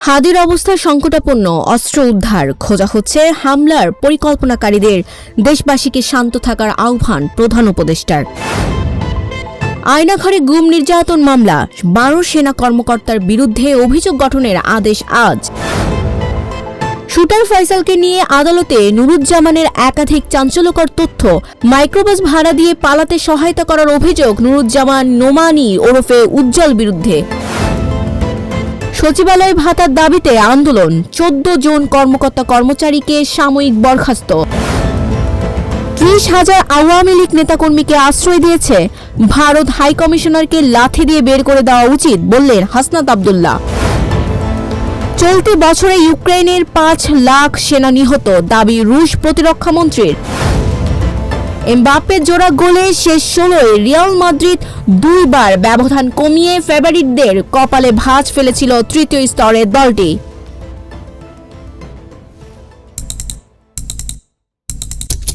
হাদির অবস্থা সংকটাপন্ন, অস্ত্র উদ্ধার, খোঁজা হচ্ছে হামলার পরিকল্পনাকারীদের। দেশবাসীকে শান্ত থাকার আহ্বান প্রধান উপদেষ্টার। আয়নাঘরে গুম নির্যাতন মামলা, 12 সেনা কর্মকর্তার বিরুদ্ধে অভিযোগ গঠনের আদেশ আজ। শুটার ফয়সালকে নিয়ে আদালতে নুরুজ্জামানের একাধিক চাঞ্চল্যকর তথ্য। মাইক্রোবাস ভাড়া দিয়ে পালাতে সহায়তা করার অভিযোগ নুরুজ্জামান নোমানী ওরফে উজ্জ্বল বিরুদ্ধে। সচিবালয় ভাতার দাবিতে আন্দোলন, 14 জন কর্মকর্তা কর্মচারীকে সাময়িক বরখাস্ত। 30,000 আওয়ামী লীগ নেতাকর্মীকে আশ্রয় দিয়েছে ভারত। হাইকমিশনারকে লাথি দিয়ে বের করে দেওয়া উচিত বললেন হাসনাত আব্দুল্লাহ। চলতি বছরে ইউক্রেনের 5 লাখ সেনা নিহত, দাবি রুশ প্রতিরক্ষা মন্ত্রীর। এমবাপ্পের জোড়া গোলে শেষ 16-য় রিয়াল মাদ্রিদ 2বার ব্যবধান কমিয়ে ফেভারিটদের কপালে ভাঁজ ফেলেছিল তৃতীয় স্তরের দলটি।